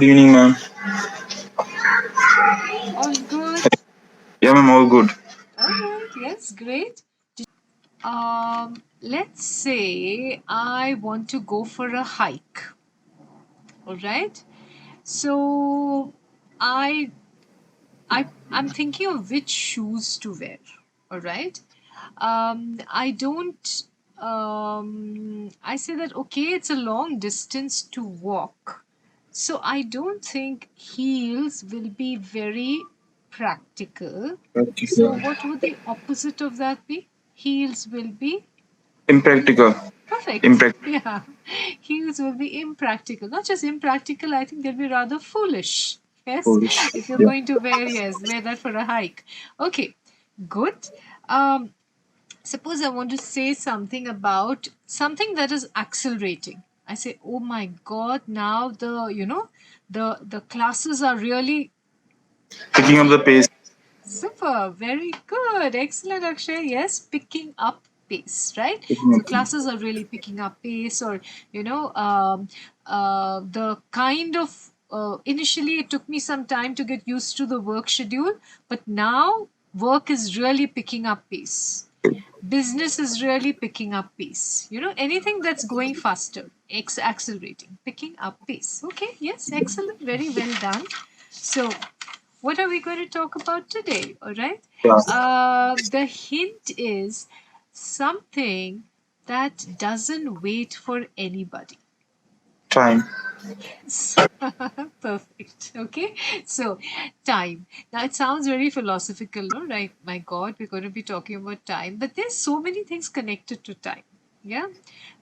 Good evening, ma'am. All good. Yeah, ma'am, all good. All right. Yes, great. Let's say I want to go for a hike. All right. So I I'm thinking of which shoes to wear. All right. I don't. I say that okay, it's a long distance to walk, so I don't think heels will be very practical. So, what would the opposite of that be? Heels will be Impractical. perfect. Impractical. Yeah, heels will be impractical. Not just impractical, I think they'll be rather foolish. Yes, if you're Yeah. going to wear that for a hike. Okay, good. Um, Suppose I want to say something about something that is accelerating. I say, oh my God, now the classes are really Picking up the pace. super, very good. Excellent, Akshay. Yes, picking up pace, right? Picking So up. classes are really picking up pace, or, the kind of, initially it took me some time to get used to the work schedule, but now work is really picking up pace. Business is really picking up pace. Anything that's going faster, accelerating, picking up pace. Okay, yes, excellent, very well done. So, what are we going to talk about today? All right. Yeah. The hint is something that doesn't wait for anybody. Time. Yes. Perfect. Okay. So, time. Now, it sounds very philosophical, no? Right? My God, we're going to be talking about time, but there's so many things connected to time. Yeah.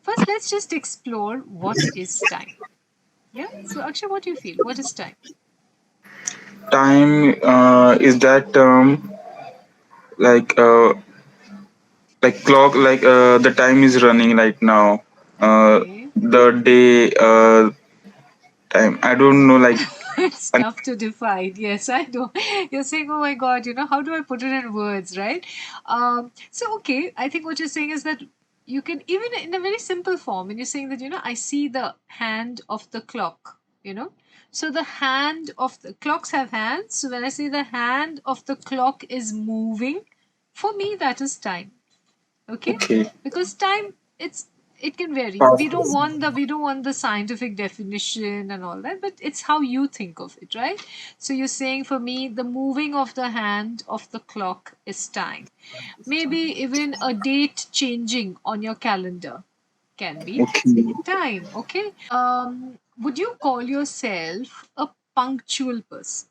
First, let's just explore what is time. Yeah. So, Akshay, what do you feel? What is time? Time is that term like clock, the time is running right now. Okay. The day time. I don't know, It's tough to define. Yes, I know. You're saying, oh my God, how do I put it in words, right? So, okay, I think what you're saying is that you can, even in a very simple form, when you're saying that, I see the hand of the clock. So the hand of the clocks have hands. So when I say the hand of the clock is moving, for me, that is time. Okay, okay. because time, it can vary. we Past. don't want the we don't want the scientific definition and all that, but it's how you think of it, right? So you're saying, for me, the moving of the hand of the clock is time. Maybe even a date changing on your calendar can be Okay. time. Okay. Would you call yourself a punctual person?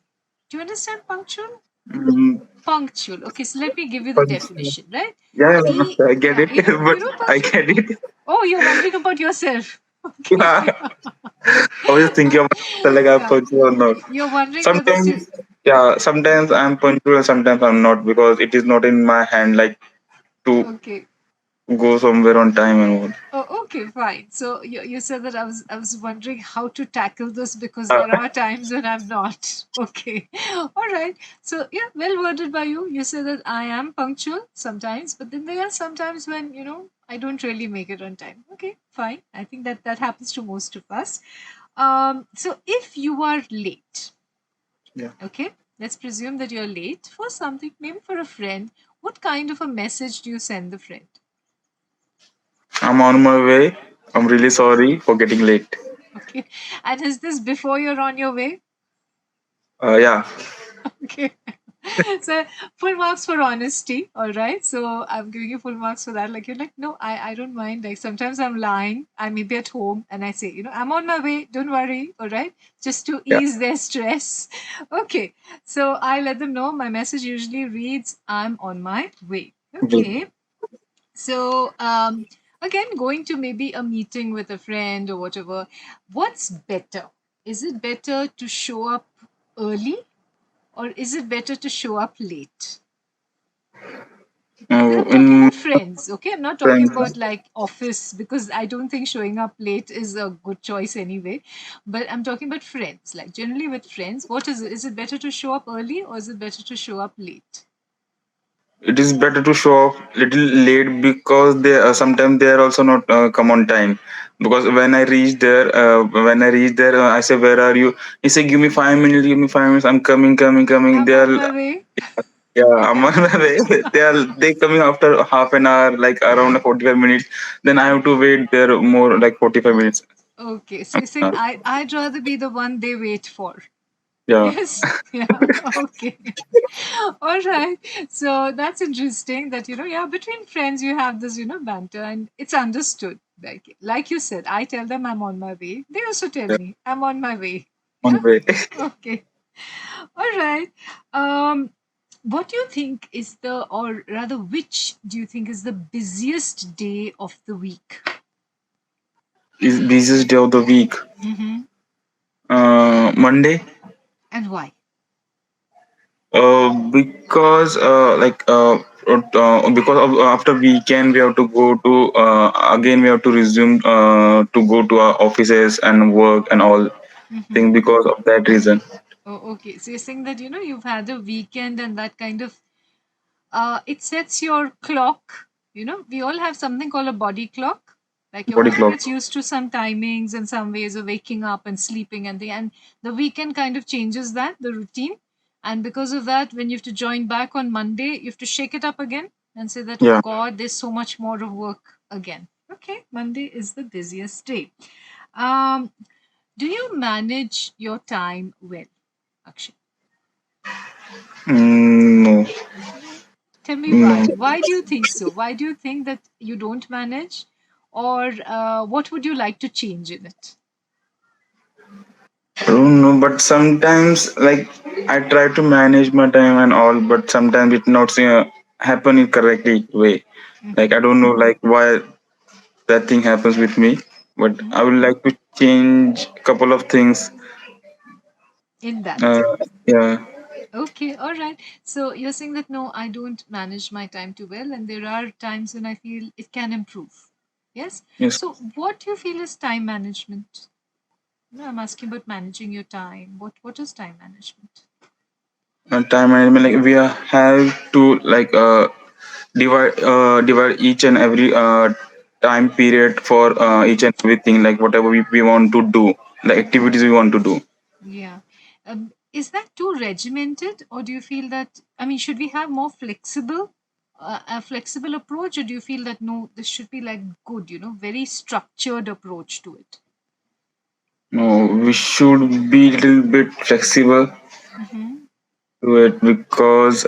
Do you understand punctual? Mm, Punctual. Okay, so let me give you the but- definition, right? yeah, I get Yeah, it, you but know I punctual. get it. Oh, you're wondering about yourself. Okay. Yeah. I was just thinking of myself, like I'm Yeah, punctual or not. you're wondering whether to. Sometimes, yeah, sometimes I'm punctual and sometimes I'm not because it is not in my hand, like to Okay. go somewhere on time and all. Oh, okay, fine. So you said that I was wondering how to tackle this because Uh, there are times when I'm not. Okay. All right. So yeah, well worded by you. You said that I am punctual sometimes, but then there are sometimes when, I don't really make it on time. Okay, fine. I think that happens to most of us. So if you are late, yeah, okay, let's presume that you're late for something, maybe for a friend. What kind of a message do you send the friend? I'm on my way. I'm really sorry for getting late. Okay. And is this before you're on your way? Yeah, Okay. So full marks for honesty. All right. So I'm giving you full marks for that. Like, you're like, no, I don't mind. Like, sometimes I'm lying. I may be at home and I say, I'm on my way. Don't worry. All right. Just to yeah, ease their stress. Okay. So I let them know. My message usually reads, I'm on my way. good. Okay. So, again, going to maybe a meeting with a friend or whatever, what's better? Is it better to show up early, or is it better to show up late? Because I'm talking In about friends, okay? I'm not talking friends, about like office, because I don't think showing up late is a good choice anyway. But I'm talking about friends, like generally with friends, what is it? Is it better to show up early, or is it better to show up late? it is better to show up little late because they sometimes they are also not come on time. because when I reach there, I say, "Where are you?" He say, "Give me 5 minutes. Give me 5 minutes. I'm coming, coming, coming." I'm They on are, my way. yeah, I'm on my way. They coming after half an hour, like around 45 minutes. Then I have to wait there more like 45 minutes. Okay, so you're saying I'd rather be the one they wait for. Yeah, Yes. Yeah. Okay. All right. So that's interesting that, yeah, between friends you have this, banter and it's understood. Like you said, I tell them I'm on my way. They also tell yeah, me I'm on my way. on Yeah. the way. Okay. All right. Um, what do you think is or rather, which do you think is the busiest day of the week? Is busiest day of the week. Mm-hmm. Monday. And why? Because because of, after weekend we have to go to again we have to resume to go to our offices and work and all things Mm-hmm. because of that reason. Oh, okay. So you're saying that, you've had a weekend and that kind of it sets your clock. We all have something called a body clock. Like your Body body clock. gets used to some timings and some ways of waking up and sleeping and the weekend kind of changes that, the routine. And because of that, when you have to join back on Monday, you have to shake it up again and say that, oh Yeah. God, there's so much more of work again. Okay, Monday is the busiest day. Um, do you manage your time well, Akshay? No. No. Tell me No. why. Why do you think so? Why do you think that you don't manage? Or what would you like to change in it? I don't know, but sometimes like I try to manage my time and all, but sometimes it not happen in correctly way. Like I Hmm. don't know like why that thing happens with me, but Hmm. I would like to change a couple of things. In that. Yeah. Okay, all right. So you're saying that no, I don't manage my time too well, and there are times when I feel it can improve. Yes. Yes. So what do you feel is time management? No, I'm asking about managing your time. What is time management? Time management, like we have to like divide each and every time period for each and everything, like whatever we want to do, like activities we want to do. Yeah. Is that too regimented, or do you feel that, I mean, should we have more a flexible approach, or do you feel that no, this should be like good, very structured approach to it? No, we should be a little bit flexible Mm-hmm. to it because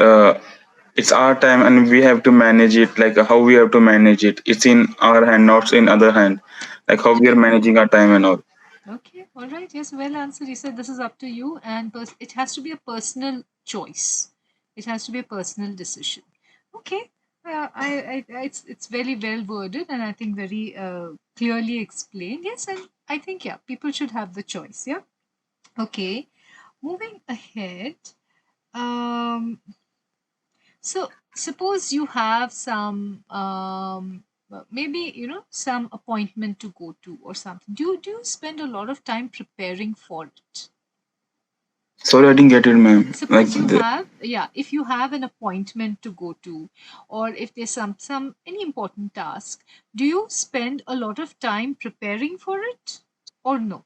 it's our time and we have to manage it, like how we have to manage it, it's in our hand, not in other hand, like how we are managing our time and all. Okay, all right. Yes, well answered. You said this is up to you, and it has to be a personal choice. It has to be a personal decision. Okay, it's very well worded, and I think very clearly explained. Yes, and I think yeah, people should have the choice. Yeah. Okay, moving ahead. Um, so suppose you have some maybe some appointment to go to or something. Do you spend a lot of time preparing for it? Sorry, I didn't get it, ma'am. Like Suppose you the, have, yeah, if you have an appointment to go to, or if there's some any important task, do you spend a lot of time preparing for it or no?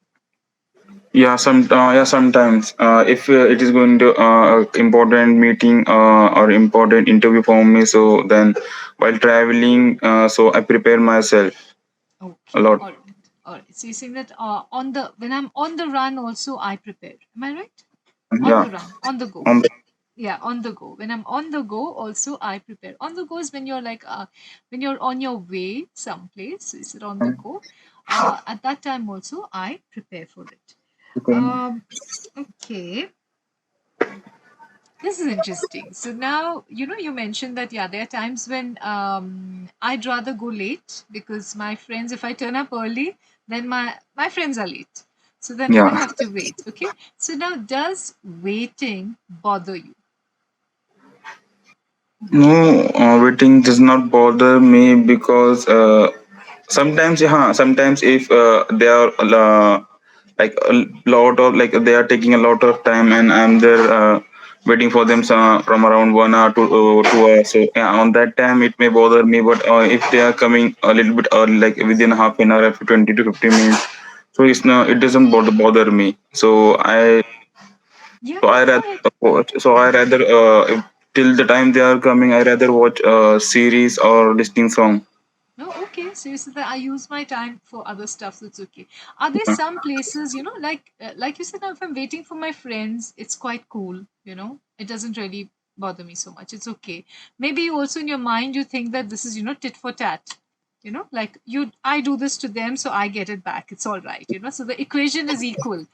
yeah, sometimes if it is going to important meeting or important interview for me, so then while traveling, so I prepare myself a Okay, lot. all right, all right. So you're saying that on the when I'm on the run, also I prepare. Am I right? On Yeah, the run, on the go. on the, Yeah, on the go. When I'm on the go, also I prepare. On the go is when you're like when you're on your way someplace. So is it on the go? At that time also I prepare for it. Um, okay. This is interesting. So now, you mentioned that, yeah, there are times when I'd rather go late because my friends, if I turn up early, then my friends are late. So then I yeah. have to wait. Okay. So now, does waiting bother you? No, waiting does not bother me because sometimes, yeah, sometimes if they are like a lot of like they are taking a lot of time and I'm there waiting for them from around 1 hour to 2 hours. So yeah, on that time it may bother me, but if they are coming a little bit early, like within half an hour, after 20 to 50 minutes, so it doesn't bother me. Yeah, So yeah, I go rather ahead. till the time they are coming, I rather watch series or listening song. No, okay. So you said that I use my time for other stuff, so it's okay. Are there Yeah. some places, like you said, now if I'm waiting for my friends, it's quite cool. It doesn't really bother me so much. It's okay. Maybe also in your mind you think that this is, tit for tat. Like I do this to them, so I get it back. It's all right. So the equation is equal.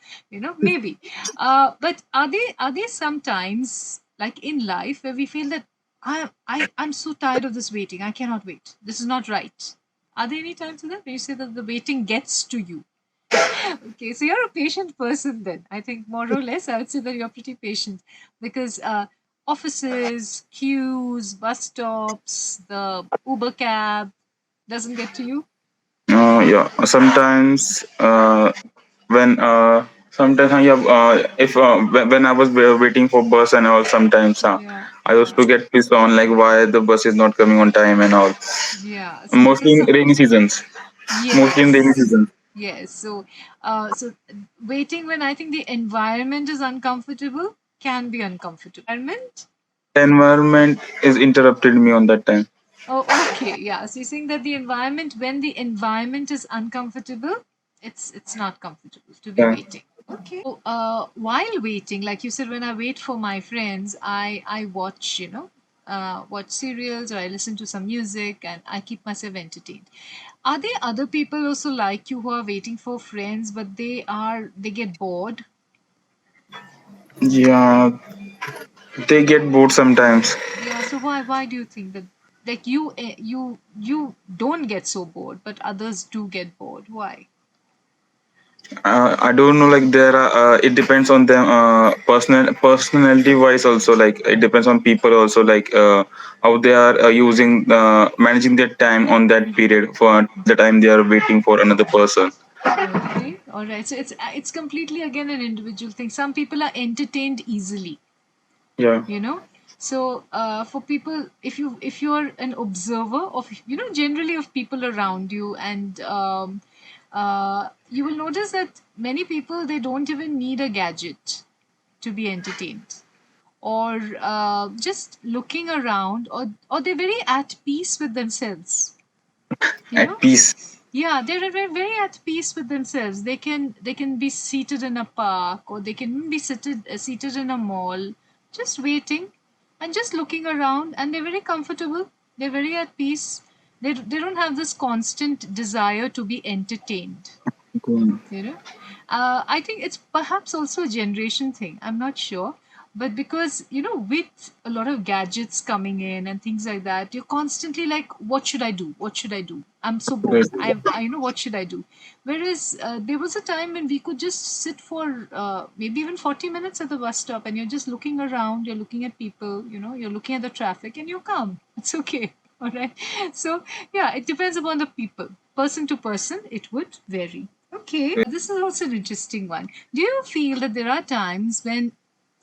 Maybe. But are there sometimes like in life where we feel that I'm so tired of this waiting. I cannot wait. This is not right. Are there any times in that where you say that the waiting gets to you? Okay, so you're a patient person then. I think more or less I would say that you're pretty patient because offices, queues, bus stops, the Uber cab doesn't get to you. Yeah. Sometimes when sometimes yeah, if when I was waiting for bus and all, sometimes Yeah, I used to get pissed on like why the bus is not coming on time and all. yeah. So Mostly because in rainy seasons. Mostly in rainy yes, seasons. yes. So waiting when I think the environment is uncomfortable can be uncomfortable. Environment. Environment is interrupted me on that time. Oh, okay. Yeah. So you're saying that the environment, when the environment is uncomfortable, it's not comfortable to be Yeah. waiting. Okay. So while waiting, like you said, when I wait for my friends, I watch, watch serials or I listen to some music and I keep myself entertained. Are there other people also like you who are waiting for friends, but they get bored? Yeah, they get bored sometimes. Yeah. So why do you think that like you don't get so bored, but others do get bored? Why? I don't know. Like there are. It depends on them. Personality wise also. Like it depends on people also. Like how they are using managing their time on that period for the time they are waiting for another person. Okay, all right. So it's completely again an individual thing. Some people are entertained easily, Yeah. you know. So for people, if you're an observer of generally of people around you, and you will notice that many people they don't even need a gadget to be entertained, or just looking around, or they're very at peace with themselves. You At know, peace. yeah, they're very at peace with themselves. They can be seated in a park, or they can be seated in a mall, just waiting and just looking around, and they're very comfortable. They're very at peace. They don't have this constant desire to be entertained. Okay. I think it's perhaps also a generation thing. I'm not sure. But because, with a lot of gadgets coming in and things like that, you're constantly like, what should I do? What should I do? I'm so bored. What should I do? Whereas there was a time when we could just sit for maybe even 40 minutes at the bus stop, and you're just looking around, you're looking at people, you're looking at the traffic, and you're calm. It's okay. All right. So, yeah, it depends upon the people. Person to person, it would vary. Okay, this is also an interesting one. Do you feel that there are times when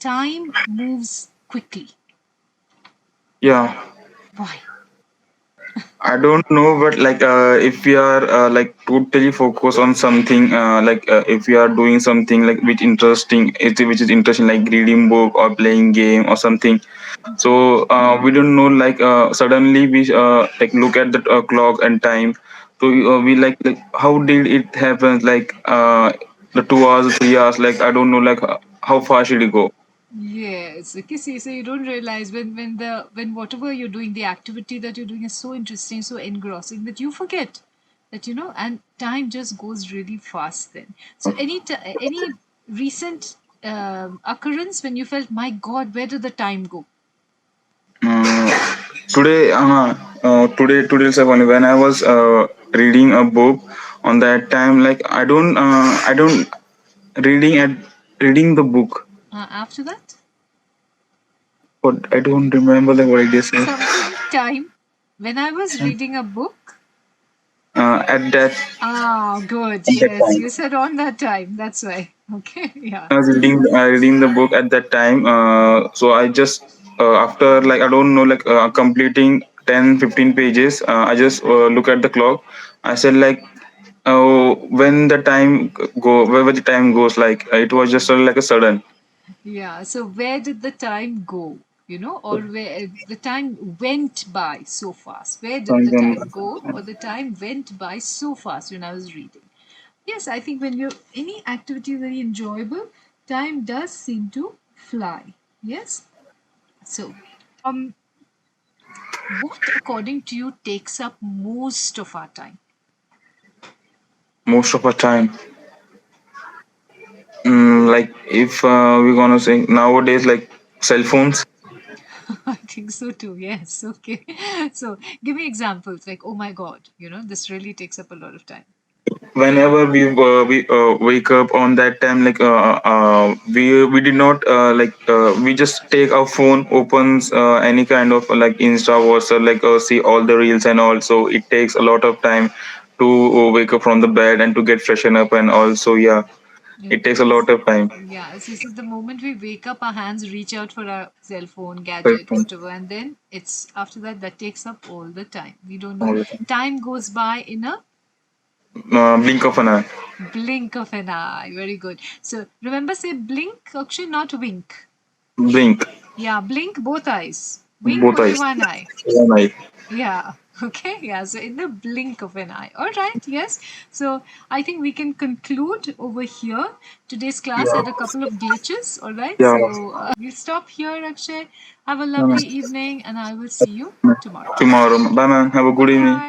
time moves quickly? Yeah. Why? I don't know, but like if we are like totally focused on something, like if we are doing something like which is interesting, like reading book or playing game or something. So we don't know, like suddenly we like look at the clock and time. So we like how did it happen? Like the 2 hours, 3 hours. Like I don't know, like how far should it go? Yes. Okay. See, so you don't realize when whatever you're doing, the activity that you're doing is so interesting, so engrossing that you forget that and time just goes really fast. Then, so any recent occurrence when you felt, my God, where did the time go? Uh, today itself only when I was reading a book on that time, like I don't reading at reading the book, After that, but I don't remember like what it is. something time when I was reading a book. Ah, good. at that Yes, time. you said on that time. That's why. Okay. Yeah. I was reading the book at that time. So I just after like I don't know like completing 10-15 pages. I just look at the clock. I said like when the time go where the time goes like it was just like a sudden. Yeah. So where did the time go? Or where the time went by so fast. Where did the Something. time go? Or the time went by so fast when I was reading. Yes, I think when you're any activity very enjoyable, time does seem to fly. Yes. So, um, what according to you takes up most of our time? Most of the time. Like if we're gonna say nowadays like cell phones. I think so too. Yes. Okay. So, give me examples like, oh my God, this really takes up a lot of time. Whenever we wake up on that time like we did not we just take our phone opens any kind of like insta whatsapp like see all the reels and all, so it takes a lot of time to wake up from the bed and to get freshen up, and also yeah, it takes a Okay. lot of time. Yeah. So the moment we wake up, our hands reach out for our cell phone, Cell gadget, phone whatever, and then it's after that that takes up all the time. We don't all know. the time. Time goes by in a Blink of an eye. blink of an eye. Very good. So remember, say blink, Akshay, not wink. Blink. Yeah, blink both eyes. Wink Both only eyes. one eye. One eye. Yeah. Okay. Yeah. So in the blink of an eye. All right. Yes. So I think we can conclude over here. Today's class Yeah. had a couple of glitches. All right. Yeah. So we'll stop here, Akshay. Have a lovely evening, and I will see you tomorrow. Tomorrow. Bye man, have a Bye good evening. bye.